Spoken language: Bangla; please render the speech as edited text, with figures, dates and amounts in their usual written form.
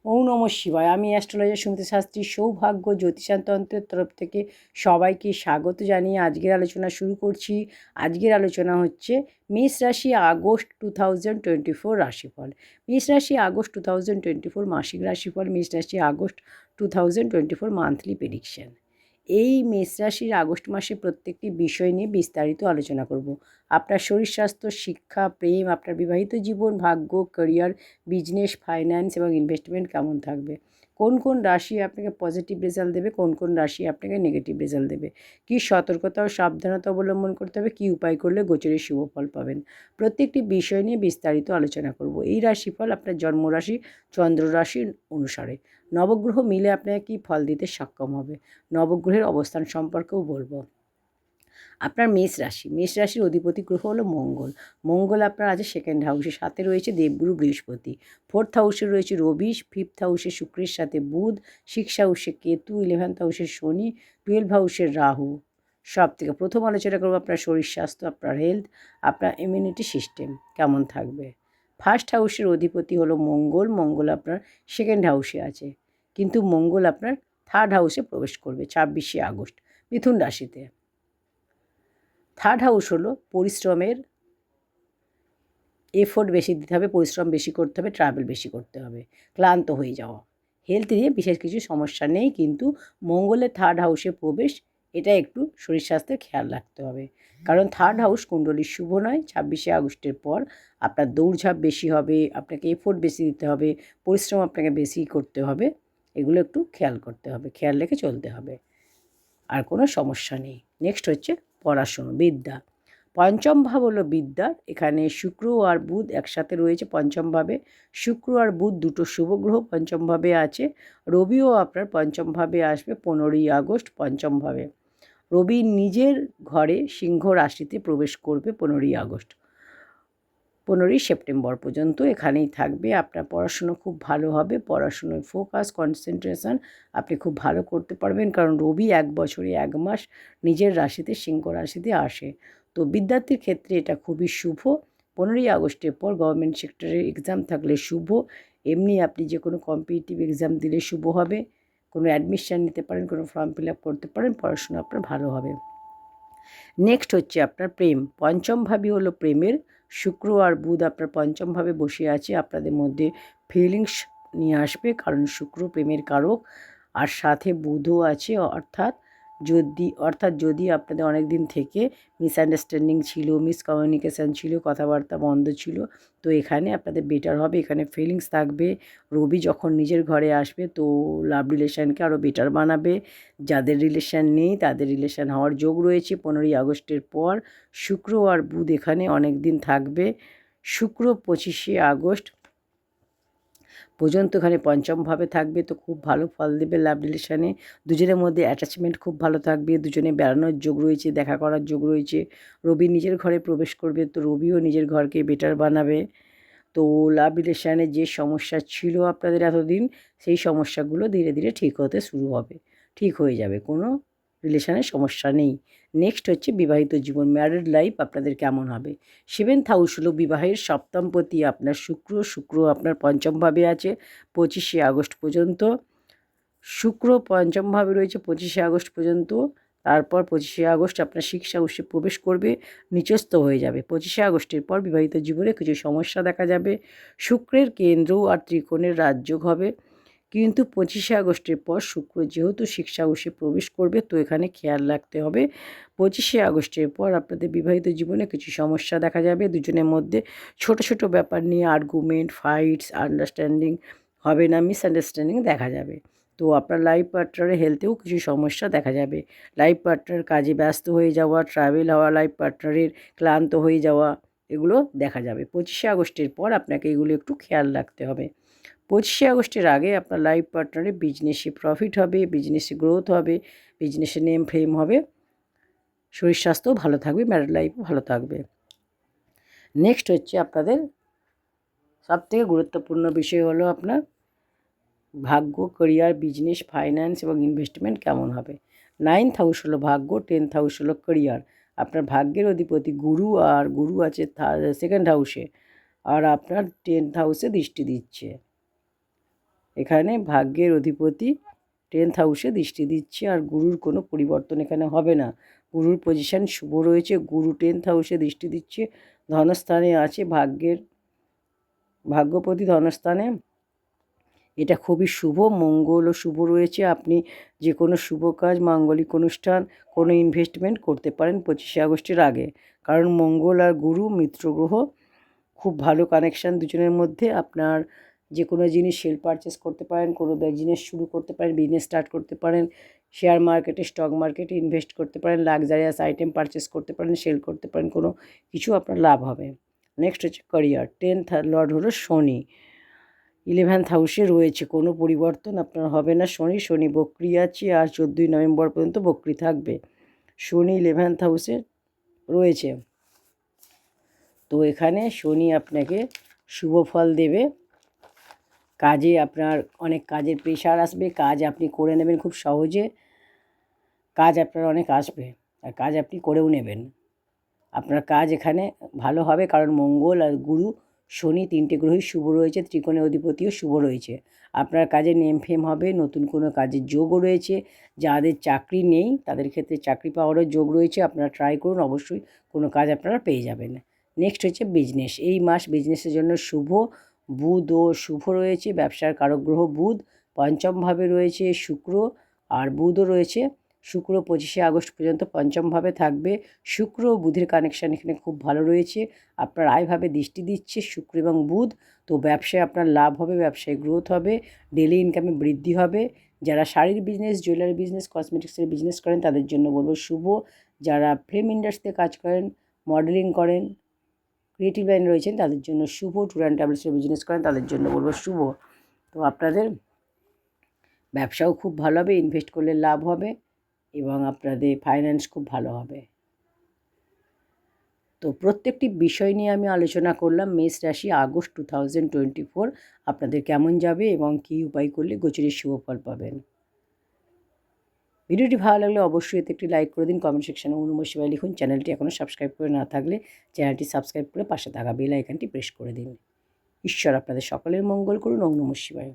ওম নমঃ শিবায়। আমি অ্যাস্ট্রোলজার সুমিতা শাস্ত্রী, সৌভাগ্য জ্যোতিষতন্ত্রের তরফ থেকে সবাইকে স্বাগত জানিয়ে আজকের আলোচনা শুরু করছি। আজকের আলোচনা হচ্ছে মেষ রাশি আগস্ট 2024 রাশিফল। মেষ রাশি আগস্ট 2024 মাসিক রাশিফল, মেষ রাশি আগস্ট 2024 মান্থলি প্রেডিকশন। এই মেষ রাশির আগস্ট মাসে প্রত্যেকটি বিষয় নিয়ে বিস্তারিত আলোচনা করব। আপনার শরীর স্বাস্থ্য, শিক্ষা, প্রেম, আপনার বিবাহিত জীবন, ভাগ্য, ক্যারিয়ার, বিজনেস, ফাইন্যান্স এবং ইনভেস্টমেন্ট কেমন থাকবে, কোন কোন রাশি আপনাকে পজিটিভ রেজাল্ট দেবে, কোন কোন রাশি আপনাকে নেগেটিভ রেজাল্ট দেবে, কী সতর্কতা ও সাবধানতা অবলম্বন করতে হবে, কী উপায় করলে গোচরে শুভ ফল পাবেন, প্রত্যেকটি বিষয় নিয়ে বিস্তারিত আলোচনা করব। এই রাশিফল আপনার জন্মরাশি চন্দ্র রাশি অনুসারে নবগ্রহ মিলে আপনাকে কী ফল দিতে সক্ষম হবে, নবগ্রহের অবস্থান সম্পর্কেও বলবো। আপনার মেষ রাশির অধিপতি গ্রহ হলো মঙ্গল। মঙ্গল আপনার আছে সেকেন্ড হাউসে, সাথে রয়েছে দেবগুরু বৃহস্পতি। ফোর্থ হাউসে রয়েছে রবি, ফিফথ হাউসে শুক্রের সাথে বুধ, সিক্স হাউসে কেতু, 11th হাউসে শনি, 12 হাউসের রাহু। সব থেকে প্রথম আলোচনা করবো আপনার শরীর স্বাস্থ্য, আপনার হেলথ, আপনার ইমিউনিটি সিস্টেম কেমন থাকবে। ফার্স্ট হাউসের অধিপতি হলো মঙ্গল। মঙ্গল আপনার সেকেন্ড হাউসে আছে, কিন্তু মঙ্গল আপনার থার্ড হাউসে প্রবেশ করবে 26শে আগস্ট মিথুন রাশিতে। থার্ড হাউস হলো পরিশ্রমের, এফোর্ট বেশি দিতে হবে, পরিশ্রম বেশি করতে হবে, ট্রাভেল বেশি করতে হবে, ক্লান্ত হয়ে যাওয়া। হেলথ নিয়ে বিশেষ কিছু সমস্যা নেই, কিন্তু মঙ্গলের থার্ড হাউসে প্রবেশ, এটা একটু শরীর স্বাস্থ্যের খেয়াল রাখতে হবে। কারণ থার্ড হাউস কুণ্ডলীর শুভ নয়। 26শে আগস্টের পর আপনার দৌড়ঝাঁপ বেশি হবে, আপনাকে এফোর্ট বেশি দিতে হবে, পরিশ্রম আপনাকে বেশি করতে হবে। এগুলো একটু খেয়াল করতে হবে, খেয়াল রেখে চলতে হবে, আর কোনো সমস্যা নেই। নেক্সট হচ্ছে পড়াশুনো, বিদ্যা। পঞ্চম ভাব হলো বিদ্যার। এখানে শুক্র আর বুধ একসাথে রয়েছে পঞ্চম ভাবে। শুক্র আর বুধ দুটো শুভ গ্রহ পঞ্চম ভাবে আছে। রবিও আপনার পঞ্চম ভাবে আসবে 15ই আগস্ট পঞ্চম ভাবে। রবি নিজের ঘরে সিংহ রাশিতে প্রবেশ করবে 15ই আগস্ট, 15ই সেপ্টেম্বর পর্যন্ত এখানেই থাকবে। আপনার পড়াশুনো খুব ভালো হবে, পড়াশুনোয় ফোকাস, কনসেন্ট্রেশন আপনি খুব ভালো করতে পারবেন, কারণ রবি 1 বছরে 1 মাস নিজের রাশিতে সিংহ রাশিতে আসে। তো বিদ্যার্থীর ক্ষেত্রে এটা খুবই শুভ। 15ই আগস্টের পর গভর্নমেন্ট সেক্টরের এক্সাম থাকলে শুভ, এমনি আপনি যে কোনো কম্পিটিটিভ এক্সাম দিলে শুভ হবে, কোনো অ্যাডমিশান নিতে পারেন, কোনো ফর্ম ফিল আপ করতে পারেন, পড়াশোনা আপনার ভালো হবে। নেক্সট হচ্ছে আপনার প্রেম। পঞ্চম ভাবই হলো প্রেমের। শুক্র আর বুধ আপনার পঞ্চমভাবে বসে আছে, আপনাদের মধ্যে ফিলিংস নিয়ে আসবে, কারণ শুক্র প্রেমের কারক, আর সাথে বুধও আছে। যদি আপনাদের অনেক দিন থেকে মিসআন্ডারস্ট্যান্ডিং ছিল, মিসকমিউনিকেশান ছিল, কথাবার্তা বন্ধ ছিল, তো এখানে আপনাদের বেটার হবে, এখানে ফিলিংস থাকবে। রবি যখন নিজের ঘরে আসবে তো লাভ রিলেশানকে আরও বেটার বানাবে। যাদের রিলেশান নেই তাদের রিলেশান হওয়ার যোগ রয়েছে 15ই আগস্টের পর। শুক্র আর বুধ এখানে অনেক দিন থাকবে। শুক্র 25শে আগস্ট পর্যন্ত এখানে পঞ্চমভাবে থাকবে, তো খুব ভালো ফল দেবে লাভ রিলেশানে। দুজনের মধ্যে অ্যাটাচমেন্ট খুব ভালো থাকবে, দুজনে বেড়ানোর যোগ রয়েছে, দেখা করার যোগ রয়েছে। রবি নিজের ঘরে প্রবেশ করবে, তো রবিও নিজের ঘরকে বেটার বানাবে। তো লাভ রিলেশানে যে সমস্যা ছিল আপনাদের এতদিন, সেই সমস্যাগুলো ধীরে ধীরে ঠিক হতে শুরু হবে, ঠিক হয়ে যাবে, কোনো রিলেশানের সমস্যা নেই। নেক্সট হচ্ছে বিবাহিত জীবন, ম্যারিড লাইফ আপনাদের কেমন হবে। 7th হাউস হলো বিবাহের সপ্তমপতি আপনার শুক্র আপনার পঞ্চমভাবে আছে 25শে আগস্ট পর্যন্ত। শুক্র পঞ্চমভাবে রয়েছে 25শে আগস্ট পর্যন্ত। তারপর 25শে আগস্ট আপনার সিক্স হাউসে প্রবেশ করবে, নিচস্থ হয়ে যাবে। 25শে আগস্টের পর বিবাহিত জীবনে কিছু সমস্যা দেখা যাবে। শুক্রের কেন্দ্র আর ত্রিকোণের রাজযোগ হবে, কিন্তু 25শে আগস্টের পর শুক্র যেহেতু সিক্স হাউসে প্রবেশ করবে, তো এখানে খেয়াল রাখতে হবে 25শে আগস্টের পর আপনাদের বিবাহিত জীবনে কিছু সমস্যা দেখা যাবে। দুজনের মধ্যে ছোট ছোট ব্যাপার নিয়ে আর্গুমেন্ট, ফাইটস, আন্ডারস্ট্যান্ডিং হবে না, মিসআন্ডারস্ট্যান্ডিং দেখা যাবে। তো আপনার লাইফ পার্টনারের হেলথেও কিছু সমস্যা দেখা যাবে। লাইফ পার্টনার কাজে ব্যস্ত হয়ে যাওয়া, ট্রাভেল হওয়া, লাইফ পার্টনারের ক্লান্ত হয়ে যাওয়া, এগুলো দেখা যাবে। 25শে আগস্টের পর আপনাকে এগুলো একটু খেয়াল রাখতে হবে। 25শে আগস্টের আগে আপনার লাইফ পার্টনারের বিজনেসে প্রফিট হবে, বিজনেসে গ্রোথ হবে, বিজনেসে নেম ফেম হবে, শরীর স্বাস্থ্যও ভালো থাকবে, ম্যারিড লাইফও ভালো থাকবে। নেক্সট হচ্ছে আপনাদের সবথেকে গুরুত্বপূর্ণ বিষয় হলো আপনার ভাগ্য, ক্যারিয়ার, বিজনেস, ফাইন্যান্স এবং ইনভেস্টমেন্ট কেমন হবে। 9th হাউস হলো ভাগ্য, 10th হাউস হলো ক্যারিয়ার। আপনার ভাগ্যের অধিপতি গুরু, আর গুরু আছে সেকেন্ড হাউসে, আর আপনার 10th হাউসে দৃষ্টি দিচ্ছে। এখানে ভাগ্যের অধিপতি 10th হাউসে দৃষ্টি দিচ্ছে, আর গুরুর কোনো পরিবর্তন এখানে হবে না। গুরুর পজিশন শুভ রয়েছে, গুরু 10th হাউসে দৃষ্টি দিচ্ছে, ধনস্থানে আছে, ভাগ্যপতি ধনস্থানে। এটা খুবই শুভ, মঙ্গলও শুভ রয়েছে। আপনি যে কোনো শুভ কাজ, মাঙ্গলিক অনুষ্ঠান, কোনো ইনভেস্টমেন্ট করতে পারেন 25শে আগস্টের আগে, কারণ মঙ্গল আর গুরু মিত্র গ্রহ, খুব ভালো কানেকশান দুজনের মধ্যে। আপনার যে কোনো জিনিস সেল পারচেস করতে পারেন, কোনো বিজনেস শুরু করতে পারেন, বিজনেস স্টার্ট করতে পারেন, শেয়ার মার্কেটে, স্টক মার্কেটে ইনভেস্ট করতে পারেন, লাক্সারিয়াস আইটেম পারচেস করতে পারেন, সেল করতে পারেন, কোনো কিছু আপনার লাভ হবে। নেক্সট হচ্ছে ক্যারিয়ার। 10th লর্ড হলো শনি, 11th হাউসে রয়েছে, কোনো পরিবর্তন আপনার হবে না। শনি বক্রি আছে, আর 14ই নভেম্বর পর্যন্ত বক্রি থাকবে। শনি 11th হাউসে রয়েছে, তো এখানে শনি আপনাকে শুভ ফল দেবে। কাজে আপনার অনেক কাজের প্রেশার আসবে, কাজ আপনি করে নেবেন খুব সহজে, কাজ আপনার অনেক আসবে, আর কাজ আপনি করেও নেবেন। আপনার কাজ এখানে ভালো হবে, কারণ মঙ্গল আর গুরু শনি 3টে গ্রহই শুভ রয়েছে, ত্রিকোণের অধিপতিও শুভ রয়েছে। আপনার কাজে নেম ফেম হবে, নতুন কোনো কাজের যোগও রয়েছে। যাদের চাকরি নেই তাদের ক্ষেত্রে চাকরি পাওয়ারও যোগ রয়েছে। আপনারা ট্রাই করুন, অবশ্যই কোনো কাজ আপনারা পেয়ে যাবেন। নেক্সট হচ্ছে বিজনেস। এই মাস বিজনেসের জন্য শুভ, বুধও শুভ রয়েছে, ব্যবসার কারক গ্রহ বুধ। পঞ্চমভাবে রয়েছে শুক্র, আর বুধও রয়েছে। শুক্র 25শে আগস্ট পর্যন্ত পঞ্চমভাবে থাকবে। শুক্র ও বুধের কানেকশান এখানে খুব ভালো রয়েছে, আপনার আয়ভাবে দৃষ্টি দিচ্ছে শুক্র এবং বুধ। তো ব্যবসায় আপনার লাভ হবে, ব্যবসায় গ্রোথ হবে, ডেলি ইনকামে বৃদ্ধি হবে। যারা শাড়ির বিজনেস, জুয়েলারি বিজনেস, কসমেটিক্সের বিজনেস করেন তাদের জন্য বলবো শুভ। যারা ফিল্ম ইন্ডাস্ট্রিতে কাজ করেন, মডেলিং করেন, ক্রিয়েটিভ লাইন রয়েছেন তাদের জন্য শুভ। ট্যুর অ্যান্ড ট্রাভেলসের বিজনেস করেন তাদের জন্য বলবো শুভ। তো আপনাদের ব্যবসাও খুব ভালো হবে, ইনভেস্ট করলে লাভ হবে, এবং আপনাদের ফাইন্যান্স খুব ভালো হবে। তো প্রত্যেকটি বিষয় নিয়ে আমি আলোচনা করলাম। মেষ রাশি আগস্ট 2024 আপনাদের কেমন যাবে এবং কী উপায় করলে গোচরের শুভ ফল পাবেন। ভিডিওটি ভালো লাগলে অবশ্যই এতে একটি লাইক করে দিন, কমেন্ট সেকশনে ওম নমঃ শিবায় লিখুন। চ্যানেলটি এখনও সাবস্ক্রাইব করে না থাকলে চ্যানেলটি সাবস্ক্রাইব করে পাশে থাকা বেল আইকনটি প্রেস করে দিন। ঈশ্বর আপনাদের সকলের মঙ্গল করুন। ওম নমঃ শিবায়।